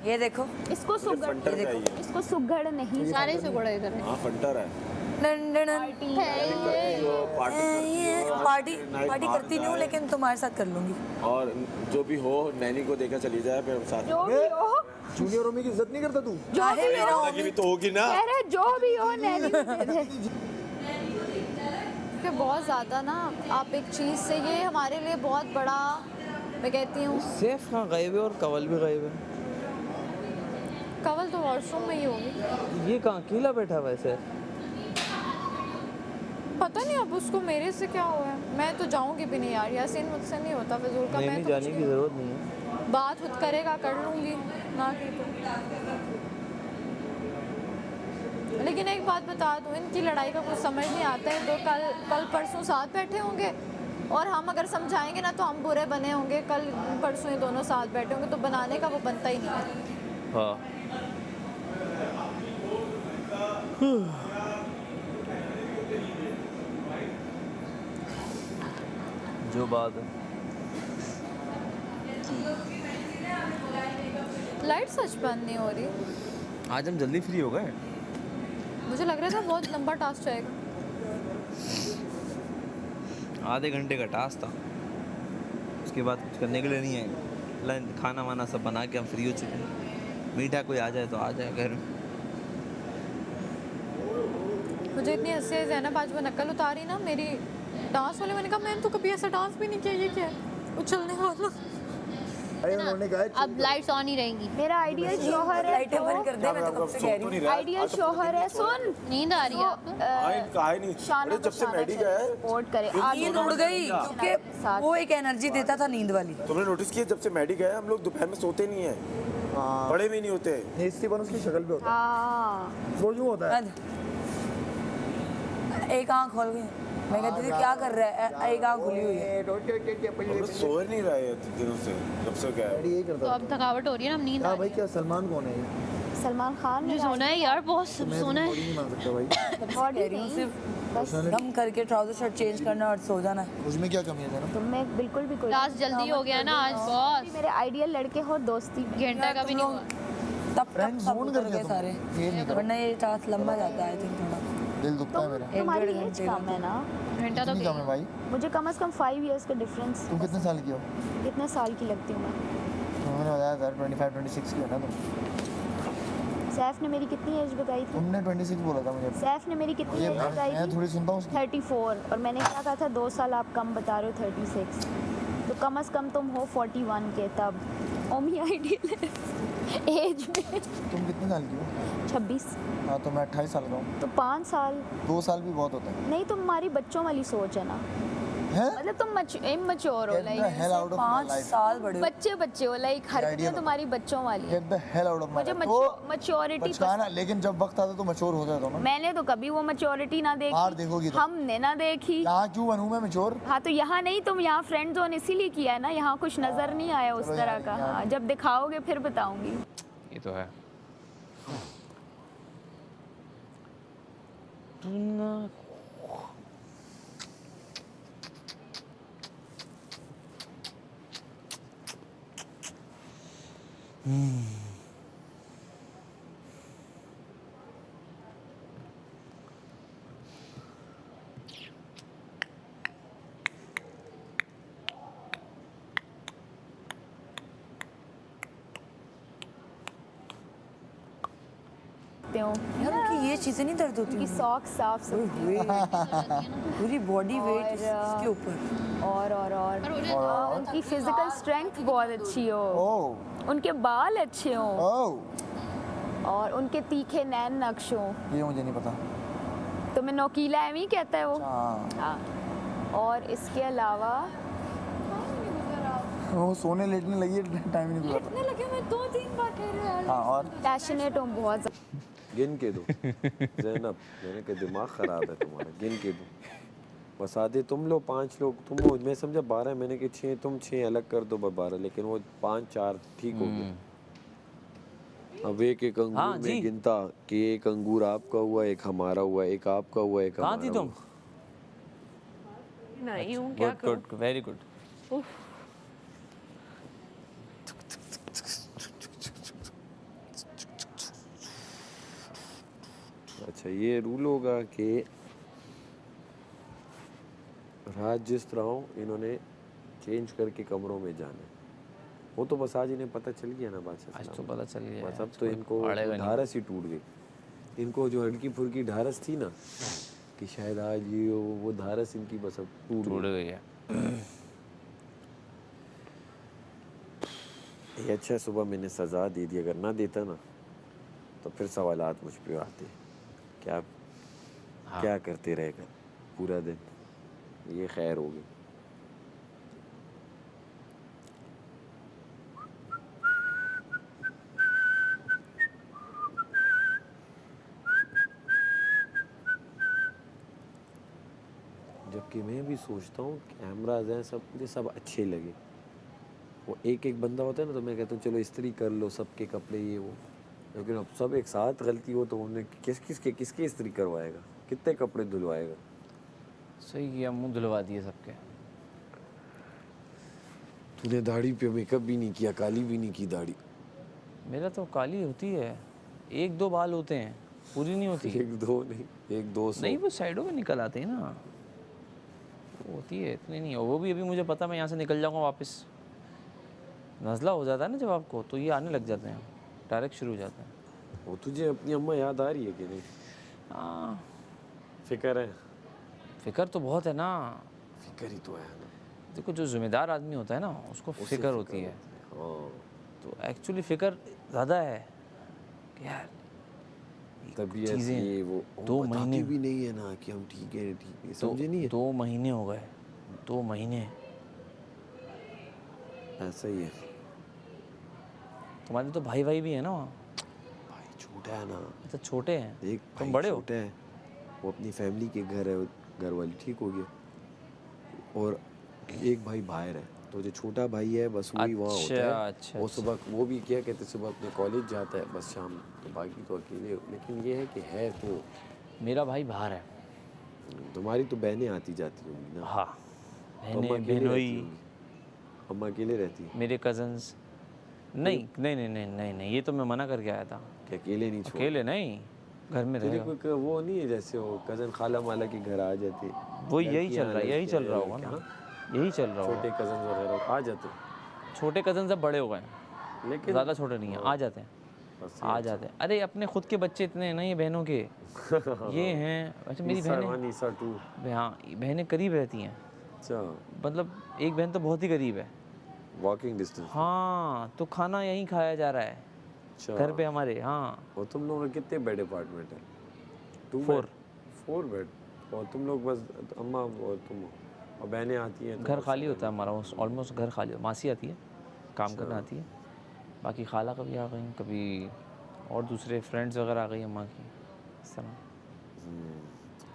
ये देखो इसको सुगड़, फंटर देखो। चाहिए। इसको सुगड़ नहीं, सारे सुगड़ इधर है। हाँ फंटर है। पार्टी पार्टी करती नहीं हूँ लेकिन तुम्हारे साथ कर लूंगी। और जो भी हो नैनी को देखा चली जाए फिर हम साथ जो भी हो, जूनियर रोमी की इज्जत नहीं करता तू? चाहे मेरा में। की भी तो होगी ना। कह रहे जो भी हो नैनी को दे दे। कि बहुत ज़्यादा ना आप एक चीज़ से, ये हमारे लिए बहुत बड़ा, मैं कहती हूँ सेफ कहाँ गायब है और कवल भी गायब है। कवल तो वॉशरूम में ही होगी। ये कहाँ अकेला बैठा हुआ है सैफ? पता नहीं अब उसको मेरे से क्या हुआ है। मैं तो जाऊंगी भी नहीं यार, यासीन मुझसे नहीं होता फिजूल का। नहीं मैं नहीं तो जाने कुछ की नहीं- ज़रूरत नहीं है। बात खुद करेगा कर लूंगी ना की तो। लेकिन एक बात बता दूं, इनकी लड़ाई का कुछ समझ नहीं आता है। तो कल परसों साथ बैठे होंगे और हम अगर समझाएंगे ना तो हम बुरे बने होंगे। कल परसों ये दोनों साथ बैठे होंगे तो बनाने का वो बनता ही नहीं है। हाँ जो बात है। लाइट सच बंद नहीं हो रही। आज हम जल्दी फ्री हो गए। मुझे लग रहा था बहुत लंबा टास्क जाएगा। आधे घंटे का टास्क था, उसके बाद कुछ करने के लिए नहीं है। लंच खाना वाना सब बना के हम फ्री हो चुके हैं। मीठा कोई आ जाए तो आ जाए घर में। मुझे इतनी हंसी आई, ज़ैनब आज वो नकल उतारी ना मेरी डांस वाले। मैंने कहा मैंने तो कभी ऐसा डांस भी नहीं किया। ये क्या है? उछलने वाला। अरे उन्होंने कहा अब लाइट्स ऑन ही रहेंगी। मेरा आइडियल शोहर है लाइटें बंद तो कर दे, मैं तो कब से कह रही हूँ। आइडियल शोहर है। सुन, नींद आ रही है आपको? कहा ही नहीं। शाना अरे जब से मेडी गया है सपोर्ट करे। नींद उड़ गई क्योंकि वो एक एनर्जी देता था नींद वाली। तुमने नोटिस किया जब से मेडी गया है हम लोग दोपहर में सोते नहीं है, हाँ बड़े भी नहीं होते। नेस्टीपन उसकी शक्ल पे होता हाँ, है। वो यूं होता है। बंद। एक आंख खोल गई। मैं कहती थी क्या कर रहा है, एक आंख खुली हुई है। हम लोग सो ही नहीं रहे हैं दिनों से जब से गया है। डैडी यही तो करता अब थकावट हो रही है ना, अब नींद था। आ हाँ भाई रही क्या सलमान कौन है ये? सलमान खान है। सोना है यार, बहुत मैं सोना है। बॉडी नहीं मान सकता भाई। बॉडी कह रही हूँ सिर्फ कम करके ट्राउजर शर्ट चेंज करना और सो जाना। उसमें क्या कमी है ना? तुम में बिल्कुल भी कोई क्लास जल्दी हो गया ना आज बॉस। मेरे आइडियल लड़के हो, दोस्ती घंटा का भी नहीं हुआ। तब फ्रेंड सब जोन उतर कर गए दिया सारे। तुमने। ये नहीं करो। वरना ये टास्क लंबा जाता है आई थिंक थोड़ा। दिल दुखता है मेरा। तुम्हारी डेढ़ एज घंटे कम है ना? घंटा तो कितनी कम है भाई? मुझे कम से कम 5 इयर्स का डिफरेंस। तुम कितने साल की हो? कितने साल की लगती हूँ मैं? तुमने बताया था 25-26 की हो ना तुम? सैफ ने मेरी कितनी एज बताई थी? तुमने 26 बोला था मुझे। सैफ ने मेरी कितनी ये एज बताई मैं थी? थोड़ी सुनता हूँ उसकी। 34। और मैंने क्या कहा था, 2 साल आप कम बता रहे हो, 36। तो कम से कम तुम हो 41 के तब। ओमी आइडियल एज में तुम कितने साल की हो? 26। हाँ तो मैं 28 साल का हूँ। तो 5 साल 2 साल भी बहुत होता है। नहीं, तुम्हारी बच्चों वाली सोच है ना। हैं? मतलब तुम इमेच्योर हो, Get the like hell out of my 5 life. साल बड़े हो। बच्चे हो, लाइक हरकतें idea तुम्हारी बच्चों वाली है। Get the hell out of my मुझे life. तो मैच्योरिटी बचकाना, लेकिन जब वक्त आता तो मैच्योर हो जाता हूँ ना। मैंने तो कभी वो मैच्योरिटी ना बाहर देखोगी देखी, तो। हमने ना देखी। यहाँ क्यों बनूँ मैं मैच्योर? हाँ तो यहाँ नहीं, तुम यहाँ फ्रेंड जोन इसीलिए किया है ना, यहाँ कुछ नजर नहीं आया उस चलो तरह यार, का। यार। हाँ, जब दिखाओगे फिर बताऊंगी। ये तो है। यार उनकी ये चीजें नहीं दर्द होती उनकी हैं। सॉक्स साफ सुथरी पूरी बॉडी वेट और, इसके ऊपर। और उनकी फिजिकल स्ट्रेंथ बहुत अच्छी हो, ओह उनके बाल अच्छे हों ओह और उनके तीखे नैन नक्श हों। ये मुझे नहीं पता। तुम्हें नोकीला एम ही कहता है वो। हाँ हाँ, और इसके अलावा वो सोने लेटने लगी है, टाइम ही नहीं गुजरा। इतने लगे, मैं 2-3 बार कह रही हूँ। हाँ और पैशनेट हूँ बहुत ज़्यादा। गिन के दो ज़ैनब, मैंने कहा दिमाग खराब है तुम्हारा, गिन के दो। बस आधे तुम लोग 5 लोग, तुम हो, मैं समझा 12, मैंने कहा 6, तुम 6 अलग कर दो 12, लेकिन वो 5-4 ठीक हो गया। अब एक अंगूर हाँ, जी। में गिनता कि एक अंगूर आपका हुआ, एक हमारा हुआ, एक आपका हुआ, एक कहाँ हमारा थी तुम? हुआ। नहीं हूँ, क्या गुड गुड वेरी गुड। अच्छा ये रूल होगा कि रात जिस तरह हो इन्होंने चेंज करके कमरों में जाना है। वो तो बस आज इन्हें पता चल गया ना बादशाह आज सलामत। तो पता चल गया बस है, अब तो इनको अड़ेगा नहीं। ढारस ही टूट गई। इनको जो हल्की फुल्की ढारस थी ना कि शायद आज ये वो धारस इनकी बस अब टूट टूट गई। गई है। ये अच्छा सुबह मैंने सज़ा दे दी, अगर ना देता ना तो फिर सवालात मुझ पे आते क्या क्या करते रह कर पूरा दिन। ये खैर होगी। जबकि मैं भी सोचता हूँ कैमराज हैं सब, मुझे सब अच्छे लगे। वो एक एक बंदा होता है ना तो मैं कहता हूँ चलो इस्त्री कर लो सबके कपड़े ये वो, लेकिन अब सब एक साथ गलती हो तो उन्हें किसके इस्त्री करवाएगा, कितने कपड़े धुलवाएगा। सही किया, मुंह धुलवा दिए सबके। तूने दाढ़ी पे मेकअप भी नहीं किया, काली भी नहीं की दाढ़ी। मेरा तो काली होती है, एक दो बाल होते हैं, पूरी नहीं होती। एक दो नहीं, एक दो सौ। नहीं वो साइडों में निकल आते हैं ना, वो होती है, इतनी नहीं। और वो भी अभी मुझे पता मैं यहाँ से निकल जाऊँगा वापस, नज़ला हो जाता है ना जब आपको, तो ये आने लग जाते हैं, डायरेक्ट शुरू हो जाता है। वो तुझे अपनी अम्मा याद आ रही है कि नहीं? हाँ फिक्र है? फिक्र तो बहुत है ना। फिक्र ही तो है ना। देखो जो ज़िम्मेदार आदमी होता है ना उसको उसे फिक्र होती है। हाँ तो एक्चुअली फिक्र ज़्यादा है कि यार तबीयत चीज़ें ये वो दो बताती महीने भी नहीं है ना कि हम ठीक है समझे नहीं है। 2 महीने हो गए, 2 महीने। ऐसा ही है तुम्हारे तो भाई भाई भी है ना वहाँ? भाई, छोटा है ना। अच्छा छोटे हैं, एक तुम भाई बड़े हो? छोटा है, वो अपनी फैमिली के घर है, घर वाली ठीक हो गया, और एक भाई बाहर है, तो जो छोटा भाई है बस वही वहाँ होता है। अच्छा, वो सुबह वो भी क्या कहते सुबह अपने कॉलेज जाता है बस शाम, तो बाकी तो अकेले। लेकिन ये है कि है तो मेरा भाई बाहर है। तुम्हारी तो बहनें आती जाती होंगी ना। हाँ तो अम्मा बहनें अकेले रहती बहनोई, होंगी? अम्मा अकेले रहती है? मेरे कजन्स। नहीं नहीं नहीं नहीं नहीं नहीं, ये तो मैं मना करके आया था। कि अकेले नहीं छोड़? अकेले नहीं, घर में तेरे रहेगा। कोई वो नहीं है जैसे वो कज़न खाला माला के घर आ जाते? वो यही चल रहा है, यही लड़कियां चल रहा होगा ना, लड़कियां, यही चल रहा होगा। छोटे कज़न वगैरह आ जाते, छोटे कजन सब बड़े हो गए हैं, लेकिन ज़्यादा छोटे नहीं हैं, आ जाते हैं, बस आ जाते हैं। अरे अपने खुद के बच्चे इतने हैं ना ये बहनों के, ये हैं। अच्छा मेरी बहनें, ईसा टू। हाँ बहनें करीब रहती हैं, अच्छा मतलब एक बहन तो बहुत ही करीब है। Walking distance. हाँ तो खाना यहीं खाया जा रहा है अच्छा घर पे हमारे। हाँ और तुम लोगों के कितने बेड अपार्टमेंट है? 4 4 बेड। और तुम लोग बस अम्मा और तुम हो, और बहनें आती हैं तो घर बस खाली होता है हमारा, ऑलमोस्ट घर खाली। मासी आती है काम करने आती है, बाकी खाला कभी आ गई, कभी और दूसरे फ्रेंड्स वगैरह आ गई अम्मा की, इस तरह।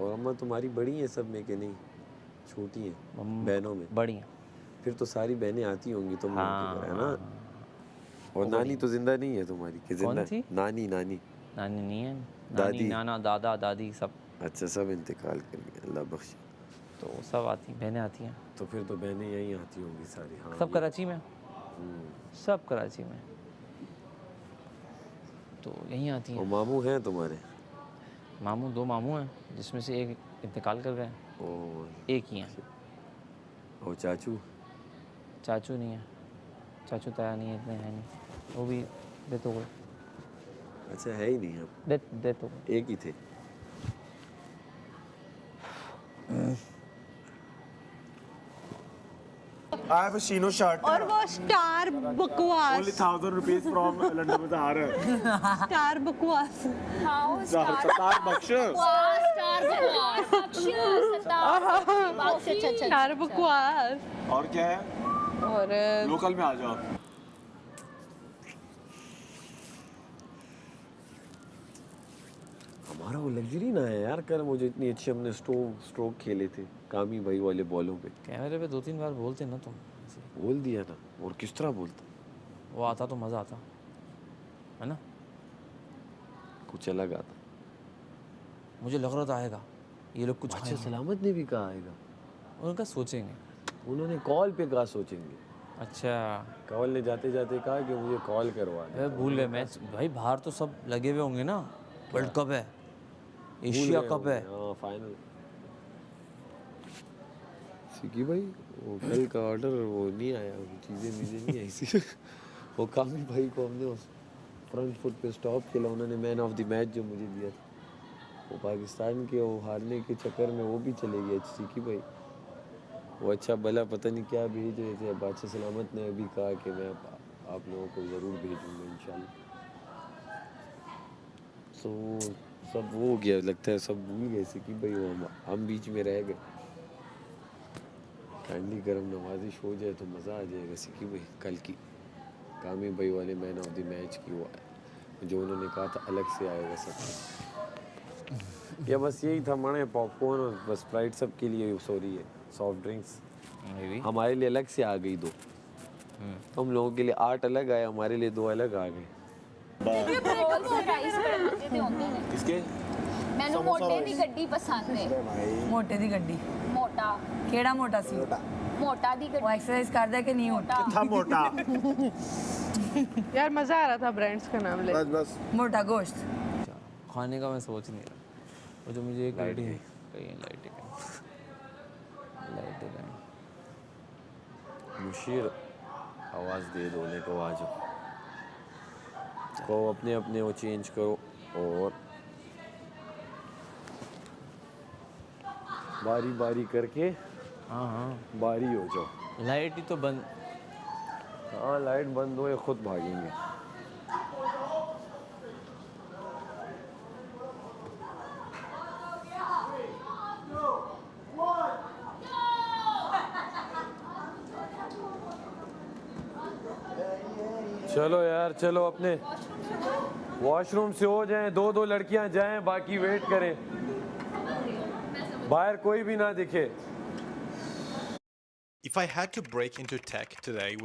और अम्मा तुम्हारी बड़ी हैं सब में कि नहीं छोटी हैं बहनों में? बड़ी हैं। फिर तो सारी बहनें आती होंगी तुम लोगों हाँ, के घर, है ना? और नानी तो जिंदा नहीं है तुम्हारी कि जिंदा? थी? नानी नानी नानी नहीं है, दादी? नानी नाना दादा दादी सब, अच्छा सब इंतकाल कर गए, अल्लाह बख्शे। तो सब आती, बहनें आती हैं। तो फिर तो बहनें यहीं आती होंगी सारी। हाँ सब कराची में, सब कराची में, तो यहीं आती और हैं। मामू हैं तुम्हारे? मामू 2 मामू हैं, जिसमें से एक इंतकाल कर गए हैं, और एक ही हैं। और चाचू? चाचू नहीं है, चाचू ताया नहीं है, इतने हैं नहीं, वो भी डेथ हो गए। अच्छा है ही नहीं अब? डेथ हो गई। एक ही थे? I have a chino shirt. और वो स्टार बकवास, Only 1,000 rupees from London Bazaar. Star बकवास। Star Bakshas. स्टार बकवास। और क्या है? और लोकल में आ जाओ। हमारा वो लग्जरी ना है यार। कर मुझे इतनी अच्छी हमने स्ट्रोक खेले थे कामी भाई वाले बॉलों पे। कैमरे पे 2-3 बार बोलते ना तुम ऐसे। बोल दिया ना, और किस तरह बोलता? वो आता तो मज़ा आता है ना। कुछ अलग आता। मुझे लग रहा था आएगा ये लोग कुछ अच्छा खाएंगे। सलामत ने भी कहा आएगा? उनका सोचेंगे। उन्होंने कॉल पे कहा सोचेंगे। अच्छा कॉल ने जाते जाते कहा कि मुझे कॉल करवा दे। भूल गए मैच भाई, बाहर तो सब लगे हुए होंगे ना, वर्ल्ड कप है, एशिया कप है। हाँ फाइनल। सिकी भाई वो कल का ऑर्डर वो नहीं आया, वो चीज़ें नहीं आई सी। वो कामी भाई को हमने उस फ्रंट फुट पे स्टॉप किया, उन्होंने मैन ऑफ द मैच जो मुझे दिया था, वो पाकिस्तान के वो हारने के चक्कर में वो भी चले गए सिकी भाई। वो अच्छा भला पता नहीं क्या भेज रहे थे। बादशाह सलामत ने अभी कहा कि मैं आप लोगों को ज़रूर भेजूँगा इंशाल्लाह। तो सब वो हो गया, लगता है सब भूल गए सिकी भाई, वो हम बीच में रह गए। काइंडली गरम नवाजिश हो जाए तो मज़ा आ जाएगा सिकी भाई। कल की कामी भाई वाले मैन ऑफ द मैच की वो जो उन्होंने कहा था अलग से आएगा सब। या बस यही था मणे, पॉपकॉर्न और बस स्प्राइट सब के लिए, सॉरी है सॉफ्ट ड्रिंक्स हमारे लिए अलग से आ गई 2। हम लोगों के लिए 8 अलग आए, हमारे लिए 2 अलग आ गए। किसके? मैंने मोटे दी गड्डी पसंद है। मोटे दी गड्डी मोटा केड़ा मोटा सी मोटा दी वो गड्डी एक्सरसाइज करदा है कि नहीं होता था मोटा। यार मजा आ रहा था ब्रांड्स का नाम ले। बस मोटा गोश्त खाने का मैं सोच नहीं रहा। वो जो मुझे एक लाइट है कहीं लाइट है मुशीर आवाज़ दे दो ने को आज को अपने अपने वो चेंज करो और बारी बारी करके हाँ हाँ बारी हो जाओ। लाइट ही तो बंद। हाँ लाइट बंद हो या खुद भागेंगे। चलो यार चलो, अपने वॉशरूम से हो जाएं, 2-2 लड़कियां जाएं, बाकी वेट करें, बाहर कोई भी ना दिखे। If I had to break into tech today